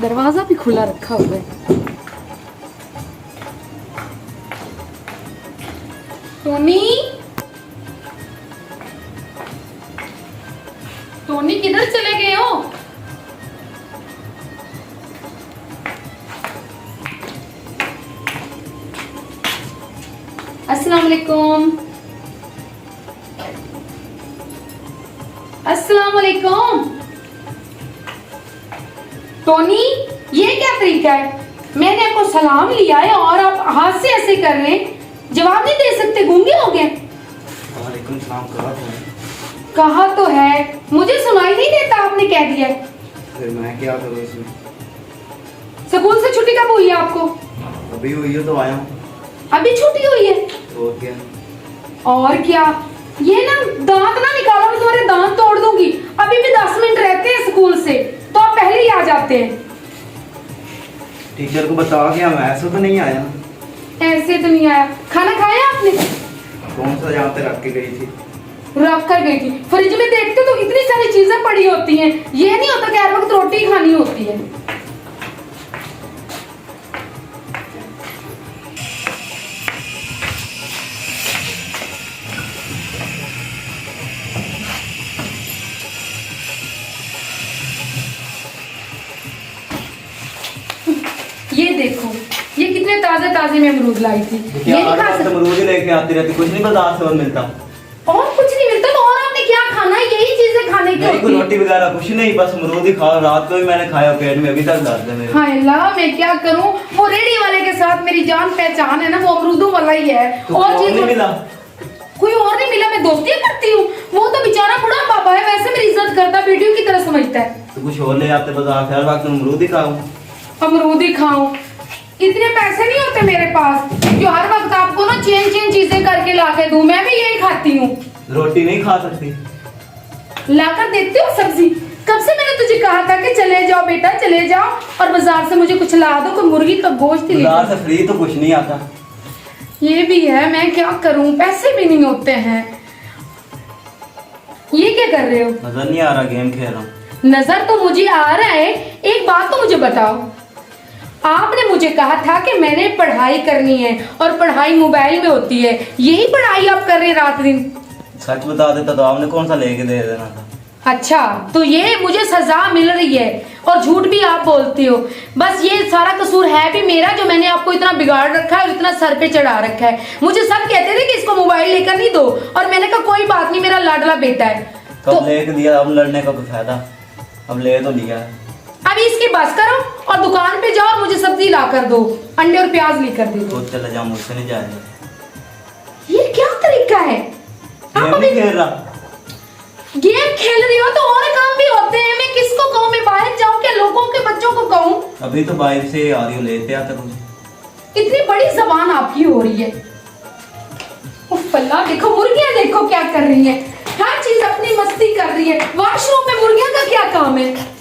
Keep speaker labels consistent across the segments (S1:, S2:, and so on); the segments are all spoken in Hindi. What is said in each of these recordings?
S1: दरवाजा भी खुला रखा हुआ है। टोनी, टोनी किधर चले गए हो? अस्सलाम वालेकुम। अस्सलाम वालेकुम। टोनी, ये क्या तरीका है? मैंने आपको सलाम लिया है और आप हाथ से ऐसे कर रहे हैं, जवाब नहीं दे सकते, गूंगे हो गए।
S2: वालेकुम सलाम।
S1: कहा तो है, मुझे सुनाई नहीं देता, आपने कह दिया।
S2: फिर मैं क्या करूँ इसमें?
S1: स्कूल से छुट्टी कब हुई है आपको?
S2: अभी हुई है तो आया हूँ।
S1: अभी छुट्टी हुई है?
S2: और क्या?
S1: और क्या? ये ना दांत ना निकालो, मैं तुम्हारे दांत तोड़ दूंगी। अभी भी 10 मिनट रहते हैं स्कूल से, तो आप पहले ही आ जाते हैं।
S2: टीचर को बता के मैं ऐसा तो नहीं आया।
S1: ऐसे तो नहीं आया। खाना खाया आपने?
S2: कौन सा यहाँ पे रख के गई थी?
S1: रख कर गई थी। फ्रिज में देखते तो इतनी सारी चीजें पड़ी होती हैं। ये नहीं होता कि हर वक्त रोटी खानी होती है। ये देखो, ये कितने ताजे ताजे में अमरूद लाई थी। ये नहीं खा सकते?
S2: अमरूद ही लेके आती रहती, कुछ नहीं बाजार से मिलता।
S1: और कुछ नहीं मिलता तो और आपने क्या खाना है? यही चीजें खाने की होती है।
S2: रोटी वगैरह कुछ नहीं, बस अमरूद ही खाओ। रात को भी मैंने खाया, पेट में अभी तक दर्द है मेरे।
S1: हाय अल्लाह, मैं क्या करूं? वो रेडी वाले के साथ मेरी जान पहचान है ना, वो अमरूदों वाला ही है।
S2: तो
S1: और चीज
S2: नहीं मिला?
S1: कोई और नहीं मिला। मैं दोस्ती करती हूँ, वो तो बेचारा बूढ़ा बाबा है, वैसे मेरी इज्जत करता, बेटियों की तरह समझता है।
S2: तो कुछ और ले आते बाजार से, हर वक्त अमरूद ही खाऊं।
S1: अमरूद ही खाऊं? इतने पैसे नहीं होते मेरे पास जो हर वक्त आपको ना चेन चीजें करके ला के दूं। मैं भी यही खाती हूँ।
S2: रोटी नहीं खा सकती?
S1: लाकर देते हो सब्जी? कब से मैंने तुझे कहा था कि चले जाओ बेटा, चले जाओ और बाजार से मुझे कुछ ला दो, कोई मुर्गी का गोश्त ही ले।
S2: बाजार से फ्री तो कुछ नहीं आता।
S1: ये भी है, मैं क्या करूं, पैसे भी नहीं होते हैं। ये क्या कर रहे हो?
S2: नजर नहीं आ रहा, गेम खेल रहा हूँ।
S1: नजर तो मुझे आ रहा है। एक बात तो मुझे बताओ, आपने मुझे कहा था कि मैंने पढ़ाई करनी है और पढ़ाई मोबाइल में होती है, यही पढ़ाई आप कर रहे हैं रात दिन?
S2: सच बता देता तो आपने कौन सा लेके दे देना था।
S1: अच्छा, तो ये मुझे सजा मिल रही है और झूठ भी आप बोलते हो। बस ये सारा कसूर है भी मेरा, जो मैंने आपको इतना बिगाड़ रखा है और इतना सर पे चढ़ा रखा है। मुझे सब कहते थे कि इसको मोबाइल लेकर नहीं दो, और मैंने कहा कोई बात नहीं, मेरा लाडला बेटा है।
S2: कब तो लेके दिया? अब लड़ने का कोई फायदा? अब ले तो लिया है।
S1: अभी इसकी बस करो और दुकान पे जाओ और मुझे सब्जी ला कर दो, अंडे और प्याज लेकर दे दो।
S2: तो चला जा, मुझसे नहीं जाएगा।
S1: ये क्या तरीका है? आप अभी
S2: खेल रहा?
S1: गेम खेल रही हो तो और काम भी होते हैं। मैं किसको कहूँ? मैं बाहर जाऊँ क्या लोगों के बच्चों को कहूँ?
S2: अभी तो बाइक से आ रही हूँ, लेते आता कुछ।
S1: इतनी बड़ी जबान आपकी हो रही है। उफ अल्लाह, देखो मुर्गियां देखो क्या कर रही है, हर चीज अपनी मस्ती कर रही है। वॉशरूम में मुर्गियां का क्या काम है?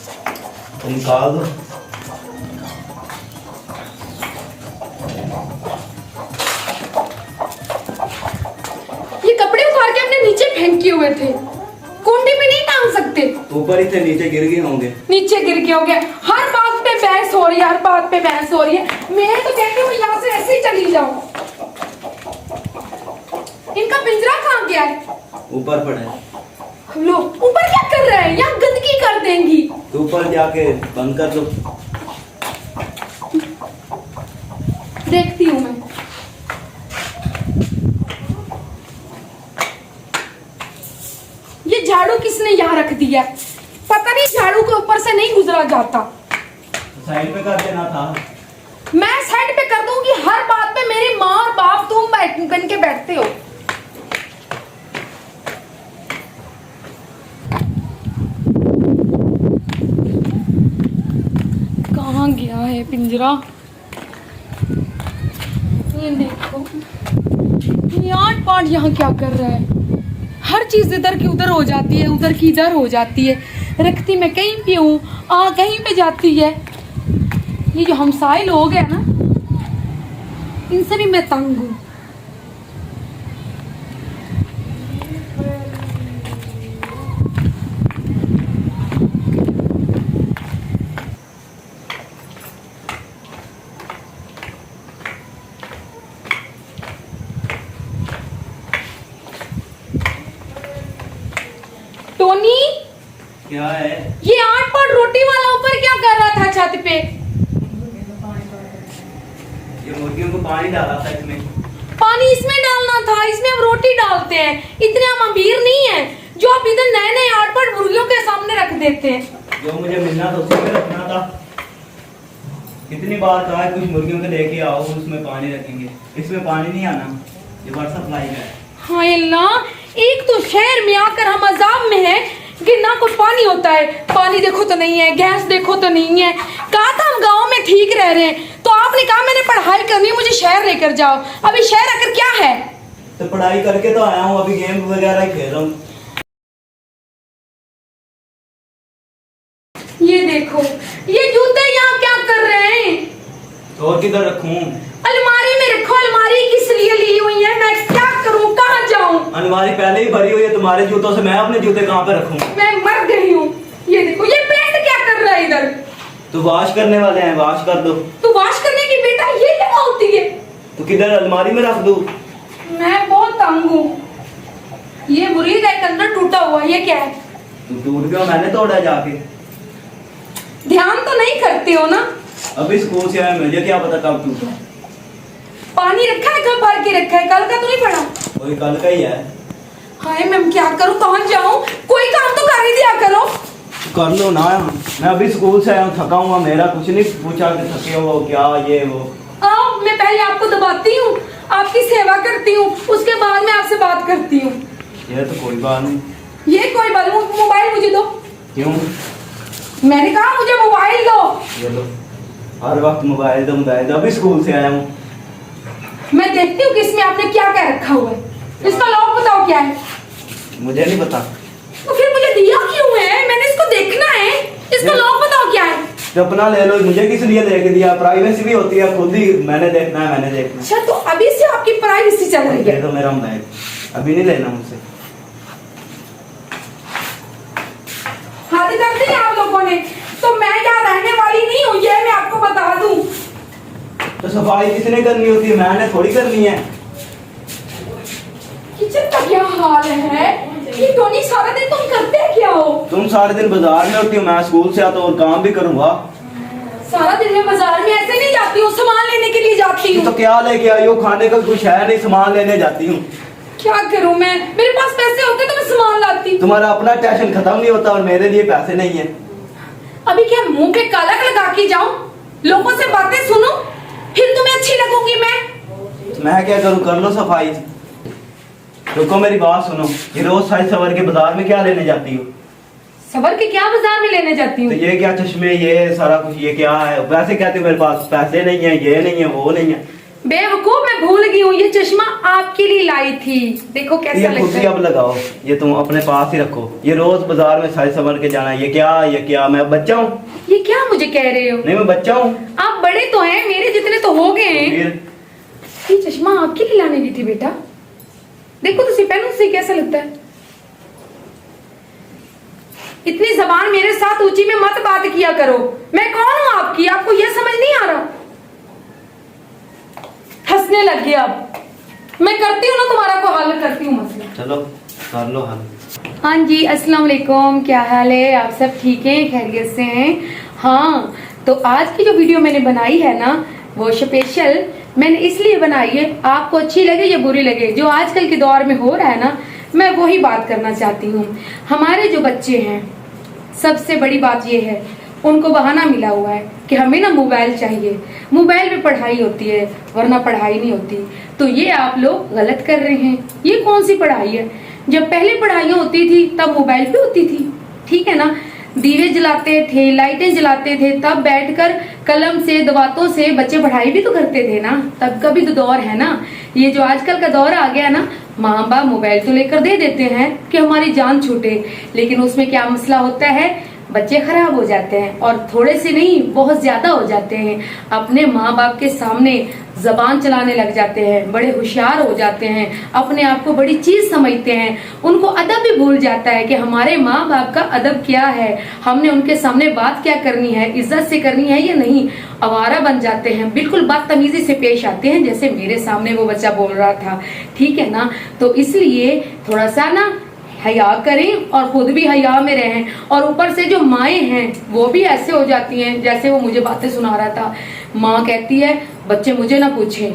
S2: तो निकाल दो।
S1: ये कपड़े उतार के अपने नीचे फेंके हुए थे, कुंडी में नहीं टांग सकते?
S2: ऊपर ही थे, नीचे गिर गए होंगे।
S1: नीचे गिर के हो गए। हर बात पे बहस हो रही है, हर बात पे बहस हो रही है। मैं तो कहती हूँ यहाँ से ऐसे ही चली जाओ। इनका पिंजरा कहाँ गया है?
S2: ऊपर पड़ा है।
S1: लो, ऊपर क्या कर रहे हैं? यहाँ गंदगी कर देंगी।
S2: तो ऊपर जाके बंद कर दो।
S1: देखती हूँ मैं। ये झाड़ू किसने यहाँ रख दिया? पता नहीं, झाड़ू के ऊपर से नहीं गुजरा जाता।
S2: साइड पे कर देना था।
S1: मैं साइड पे कर दूंगी? हर बात पे मेरी माँ और बाप तुम बन के बैठते हो। कहाँ गया है पिंजरा? ये देखो, ये आठ पाठ यहाँ क्या कर रहा है? हर चीज इधर की उधर हो जाती है, उधर की इधर हो जाती है। रखती मैं कहीं पे हूँ, कहीं पे जाती है। ये जो हमसाए लोग हैं ना, इनसे भी मैं तंग हूँ।
S2: क्या है?
S1: ये 8 पॉट रोटी वाला ऊपर क्या कर रहा था छत पे?
S2: ये मुर्गियों को पानी डाला था इसमें।
S1: पानी इसमें डालना था, इसमें हम रोटी डालते हैं। इतने हम अमीर नहीं है जो आप इधर नए नए 8 पॉट मुर्गियों के सामने रख देते हैं।
S2: जो मुझे मिलना था उसमें रखना था। कितनी बार कहा है कुछ मुर्गियों को लेके आओ, उसमें पानी रखेंगे। इसमें पानी नहीं आना, ये वाटर सप्लाई का है।
S1: हाय अल्लाह, एक तो शहर में आकर हम अजाब में हैं कि ना कुछ पानी होता है, पानी देखो तो नहीं है, गैस देखो तो नहीं है। कहा था हम गांव में ठीक रह रहे हैं, तो आपने कहा मैंने पढ़ाई करनी है, मुझे शहर लेकर जाओ। अभी शहर आकर क्या है?
S2: तो पढ़ाई करके तो आया हूँ, अभी गेम वगैरह खेल रहा हूँ।
S1: ये देखो, ये जूते यहाँ क्या कर रहे हैं?
S2: और किधर रखूं?
S1: अलमारी में रखो। अलमारी किस लिए ली हुई है? मैं क्या करूं, कहाँ जाऊं?
S2: अलमारी पहले ही भरी हुई है तुम्हारे जूतों से, मैं अपने जूते कहाँ पे रखूं?
S1: मैं मर गई हूँ। ये देखो, ये पेंट क्या कर रहा है इधर?
S2: तो वॉश करने वाले हैं, वॉश कर दो।
S1: तो वॉश करने की बेटा ये क्या होती है?
S2: तो किधर अलमारी में रख दूं?
S1: मैं बहुत तंग हूँ। ये मुरीद एक अंदर टूटा हुआ, ये क्या है?
S2: तो टूट गया, मैंने तोड़ा जाके।
S1: ध्यान तो नहीं करते हो ना?
S2: अभी स्कूल से आया, मुझे क्या पता कब टूटा।
S1: पानी रखा है, कब भर के रखा है? कल का तो नहीं पड़ा?
S2: वही कल का ही है।
S1: हाय मैं क्या करूं, कहाँ जाऊं? कोई काम तो कर ही दिया करो।
S2: कर लो ना, मैं अभी स्कूल से आया हूँ, थका हुआ। मेरा कुछ नहीं पूछा कि थके हो क्या, ये वो।
S1: आओ, मैं पहले आपको दबाती हूँ, आपकी सेवा करती हूँ, उसके बाद में आपसे बात करती हूँ।
S2: ये तो कोई बात नहीं।
S1: ये कोई बात नहीं। मोबाइल मुझे दो।
S2: क्यों?
S1: मैंने कहा मुझे मोबाइल दो।
S2: ये लो, हर वक्त मोबाइल दो मोबाइल दो। अभी स्कूल से आया हूँ।
S1: मैं देखती हूँ कि इसमें आपने क्या क्या रखा हुआ है। इसका लॉक बताओ क्या है?
S2: मुझे नहीं पता।
S1: तो फिर मुझे दिया क्यों है? मैंने इसको देखना है। इसका लॉक बताओ क्या है?
S2: तो अपना ले लो, मुझे किस लिए लेके दिया? प्राइवेसी भी होती है, खुद ही मैंने देखना है, मैंने देखना है।
S1: अच्छा, तो अभी से आपकी प्राइवेसी चल रही
S2: दे
S1: है?
S2: दो मेरा मोबाइल, अभी नहीं लेना मुझसे।
S1: शादी कर दी आप लोगों ने, तो मैं यहाँ रहने वाली नहीं हूँ, ये मैं आपको बता दूं।
S2: तो सफाई किसने करनी होती है? मैंने थोड़ी करनी है।
S1: किचन का क्या हाल है? ये टोनी, सारा दिन तुम करते क्या हो?
S2: तुम सारे दिन बाजार में होती हो, मैं स्कूल से आता हूँ और काम भी करूंगा।
S1: सारा दिन मैं बाजार में ऐसे नहीं जाती हूँ, सामान लेने के लिए जाती हूँ।
S2: तो क्या लेके आई हो? खाने का कुछ है नहीं, सामान लेने जाती हूँ।
S1: क्या करूँ मैं? मेरे पास पैसे होते तो मैं सामान लाती।
S2: तुम्हारा अपना टेंशन खत्म नहीं होता और मेरे लिए पैसे नहीं है।
S1: अभी क्या मुंह पे कलक लगा के जाऊं, लोगों से बातें सुनो, फिर तुम्हें अच्छी लगूंगी
S2: मैं क्या करूँ? कर लो सफाई। रुको मेरी बात सुनो, ये रोज साइज सवर के बाजार में क्या लेने जाती हो?
S1: सबर के क्या बाजार में लेने जाती
S2: तो
S1: हूँ?
S2: ये क्या चश्मे, ये सारा कुछ, ये क्या है? वैसे कहते हो मेरे पास पैसे नहीं है, ये नहीं है, वो नहीं है।
S1: बेवकूफ, मैं भूल गई हूँ, ये चश्मा आपके लिए लाई थी। देखो कैसा
S2: ये खुद
S1: लगता
S2: ही
S1: है।
S2: अब लगाओ, ये तुम अपने पास ही रखो। ये रोज बाजार में साइज सवर के जाना, ये क्या? मैं बच्चा हूँ?
S1: ये क्या मुझे कह रहे हो?
S2: नहीं, मैं बच्चा हूँ।
S1: आप बड़े तो हैं, मेरे जितने तो हो गए हैं।
S2: फिर
S1: ये चश्मा आपके लिए लाने गई थी बेटा। देखो तो पहनो से कैसा लगता है। इतनी जबान मेरे साथ ऊंची में मत बात किया करो। मैं कौन हूं आपकी? आपको ये समझ नहीं आ रहा? हंसने लग गया। अब मैं करती हूँ ना, तुम्हारा को हल करती हूँ मसला।
S2: चलो कर लो हल।
S1: हाँ जी, अस्सलाम वालेकुम, क्या हाल है? आप सब ठीक हैं, खैरियत से हैं? हाँ, तो आज की जो वीडियो मैंने बनाई है ना, वो स्पेशल मैंने इसलिए बनाई है, आपको अच्छी लगे या बुरी लगे, जो आजकल के दौर में हो रहा है ना, मैं वही बात करना चाहती हूँ। हमारे जो बच्चे हैं, सबसे बड़ी बात ये है, उनको बहाना मिला हुआ है कि हमें ना मोबाइल चाहिए, मोबाइल पे पढ़ाई होती है वरना पढ़ाई नहीं होती। तो ये आप लोग गलत कर रहे हैं। ये कौन सी पढ़ाई है? जब पहले पढ़ाइयाँ होती थी तब मोबाइल पे होती थी, ठीक है ना? दीवे जलाते थे, लाइटें जलाते थे, तब बैठकर कलम से दवातों से बच्चे पढ़ाई भी तो करते थे ना। तब का भी तो दौर है ना। ये जो आजकल का दौर आ गया ना, माँ बाप मोबाइल तो लेकर दे देते हैं कि हमारी जान छूटे, लेकिन उसमें क्या मसला होता है, बच्चे खराब हो जाते हैं और थोड़े से नहीं बहुत ज्यादा हो जाते हैं। अपने माँ बाप के सामने जबान चलाने लग जाते हैं, बड़े होशियार हो जाते हैं, अपने आप को बड़ी चीज समझते हैं। उनको अदब भी भूल जाता है कि हमारे माँ बाप का अदब क्या है, हमने उनके सामने बात क्या करनी है, इज्जत से करनी है या नहीं। आवारा बन जाते हैं, बिल्कुल बदतमीजी से पेश आते हैं, जैसे मेरे सामने वो बच्चा बोल रहा था, ठीक है ना। तो इसलिए थोड़ा सा ना हया करें और खुद भी हया में रहें। और ऊपर से जो माएँ हैं वो भी ऐसे हो जाती हैं, जैसे वो मुझे बातें सुना रहा था। माँ कहती है बच्चे मुझे ना पूछें,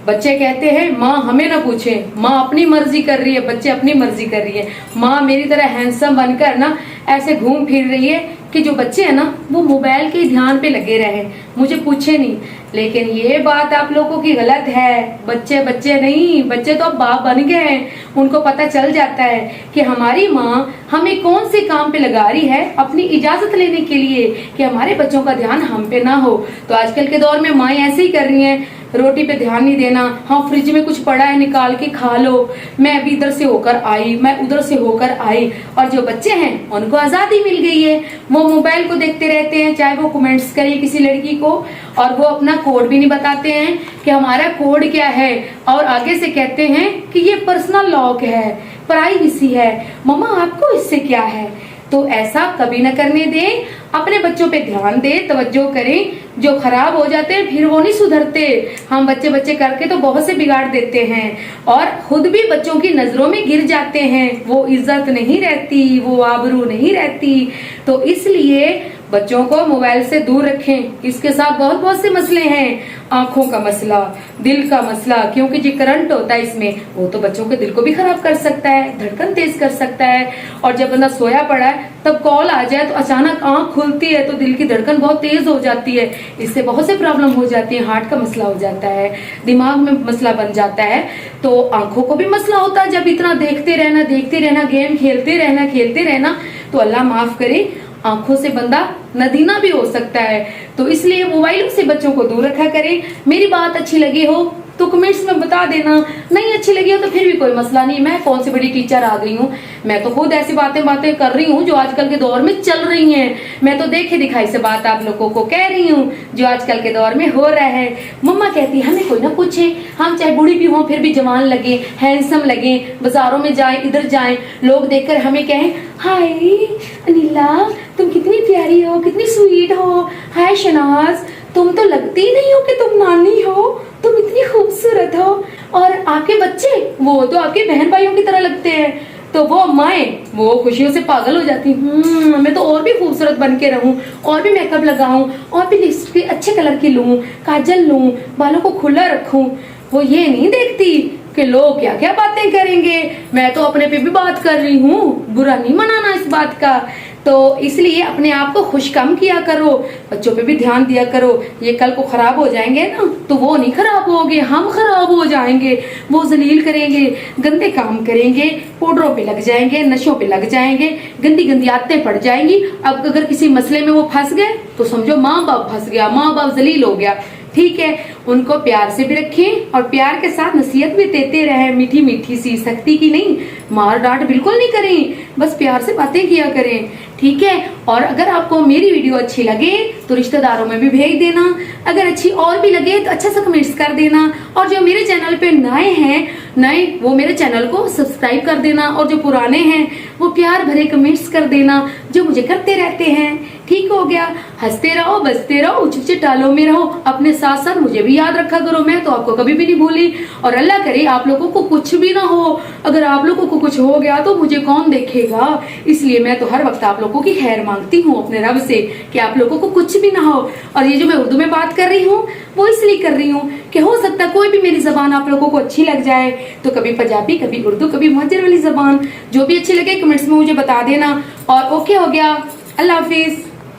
S1: बच्चे कहते हैं माँ हमें ना पूछें, माँ अपनी मर्जी कर रही है, बच्चे अपनी मर्जी कर रही है। माँ मेरी तरह हैंडसम बनकर ना ऐसे घूम फिर रही है कि जो बच्चे हैं ना वो मोबाइल के ध्यान पे लगे रहे, मुझे पूछे नहीं। लेकिन ये बात आप लोगों की गलत है। बच्चे बच्चे नहीं, बच्चे तो अब बाप बन गए हैं। उनको पता चल जाता है कि हमारी माँ हमें कौन से काम पे लगा रही है अपनी इजाजत लेने के लिए कि हमारे बच्चों का ध्यान हम पे ना हो। तो आजकल के दौर में माएँ ऐसे ही कर रही हैं, रोटी पे ध्यान नहीं देना, हाँ फ्रिज में कुछ पड़ा है निकाल के खा लो, मैं अभी इधर से होकर आई, मैं उधर से होकर आई। और जो बच्चे हैं उनको आजादी मिल गई है, वो मोबाइल को देखते रहते हैं, चाहे वो कमेंट्स करें किसी लड़की को, और वो अपना कोड भी नहीं बताते हैं कि हमारा कोड क्या है, और आगे से कहते हैं कि ये पर्सनल लॉक है, प्राइवेसी है, मम्मा आपको इससे क्या है। तो ऐसा कभी न करने दें, अपने बच्चों पे ध्यान दें, तवज्जो करें। जो खराब हो जाते हैं फिर वो नहीं सुधरते। हम बच्चे बच्चे करके तो बहुत से बिगाड़ देते हैं और खुद भी बच्चों की नजरों में गिर जाते हैं। वो इज्जत नहीं रहती, वो आबरू नहीं रहती। तो इसलिए बच्चों को मोबाइल से दूर रखें। इसके साथ बहुत बहुत से मसले हैं, आंखों का मसला, दिल का मसला, क्योंकि जो करंट होता है इसमें वो तो बच्चों के दिल को भी खराब कर सकता है, धड़कन तेज कर सकता है। और जब बंदा सोया पड़ा है तब कॉल आ जाए तो अचानक आंख खुलती है तो दिल की धड़कन बहुत तेज हो जाती है, इससे बहुत से प्रॉब्लम हो जाती है, हार्ट का मसला हो जाता है, दिमाग में मसला बन जाता है। तो आंखों को भी मसला होता है जब इतना देखते रहना, गेम खेलते रहना। तो अल्लाह माफ करे, आंखों से बंदा नदीना भी हो सकता है। तो इसलिए मोबाइलों से बच्चों को दूर रखा करें। मेरी बात अच्छी लगी हो तो कमेंट्स में बता देना, नहीं अच्छी लगी हो तो फिर भी कोई मसला नहीं। मैं कौन सी बड़ी टीचर आ गई हूँ, मैं तो खुद ऐसी बातें कर रही हूँ जो आजकल के दौर में चल रही हैं। मैं तो देखे दिखाई से बात आप लोगों को कह रही हूँ जो आजकल के दौर में हो रहा है। मम्मा कहती है हमें कोई ना पूछे, हम चाहे बूढ़ी भी हों फिर भी जवान लगे, हैंडसम लगे, बाजारों में जाएं, इधर जाएं, लोग देखकर हमें कहें हाय अनिला तुम कितनी प्यारी हो, कितनी स्वीट हो, हाय शनाज तुम तो लगती ही नहीं हो कि तुम नानी हो, तुम इतनी खूबसूरत हो। और आपके बच्चे वो तो आपके बहन भाइयों की तरह लगते हैं। तो वो माएँ वो खुशियों से पागल हो जाती, मैं तो और भी खूबसूरत बन के रहूं, और भी मेकअप लगाऊं, और भी लिपस्टिक अच्छे कलर की लूं, काजल लूं, बालों को खुला रखूं। वो ये नहीं देखती कि लोग क्या क्या बातें करेंगे। मैं तो अपने पे भी बात कर रही हूँ, बुरा नहीं मनाना इस बात का। तो इसलिए अपने आप को खुश कम किया करो, बच्चों पे भी ध्यान दिया करो। ये कल को खराब हो जाएंगे ना तो वो नहीं खराब होंगे, हम खराब हो जाएंगे। वो जलील करेंगे, गंदे काम करेंगे, पाउडरों पे लग जाएंगे, नशों पे लग जाएंगे, गंदी गंदी आदतें पड़ जाएंगी। अब अगर किसी मसले में वो फंस गए तो समझो माँ बाप फंस गया, माँ बाप जलील हो गया। ठीक है, उनको प्यार से भी रखें और प्यार के साथ नसीहत भी देते रहे, मीठी मीठी सी, सख्ती की नहीं, मार डांट बिल्कुल नहीं करें, बस प्यार से बातें किया करें। ठीक है, और अगर आपको मेरी वीडियो अच्छी लगे तो रिश्तेदारों में भी भेज देना, अगर अच्छी और भी लगे तो अच्छा सा कमेंट्स कर देना। और जो मेरे चैनल पे नए वो मेरे चैनल को सब्सक्राइब कर देना, और जो पुराने हैं वो प्यार भरे कमेंट्स कर देना जो मुझे करते रहते हैं। ठीक हो गया, हंसते रहो, बचते रहो, ऊंचे टालों में रहो, अपने साथ साथ मुझे भी याद रखा करो, मैं तो आपको कभी भी नहीं भूली। और अल्लाह करे आप लोगों को कुछ भी ना हो, अगर आप लोगों को कुछ हो गया तो मुझे कौन देखेगा। इसलिए मैं तो हर वक्त आप लोगों की खैर मांगती हूँ अपने रब से कि आप लोगों को कुछ भी ना हो। और ये जो मैं उर्दू में बात कर रही हूँ वो इसलिए कर रही हूँ कि हो सकता है कोई भी मेरी जबान आप लोगों को अच्छी लग जाए, तो कभी पंजाबी, कभी उर्दू, कभी मुहज्जर वाली जबान, जो भी अच्छी लगे कमेंट्स में मुझे बता देना। और ओके हो गया, अल्लाह हाफिज।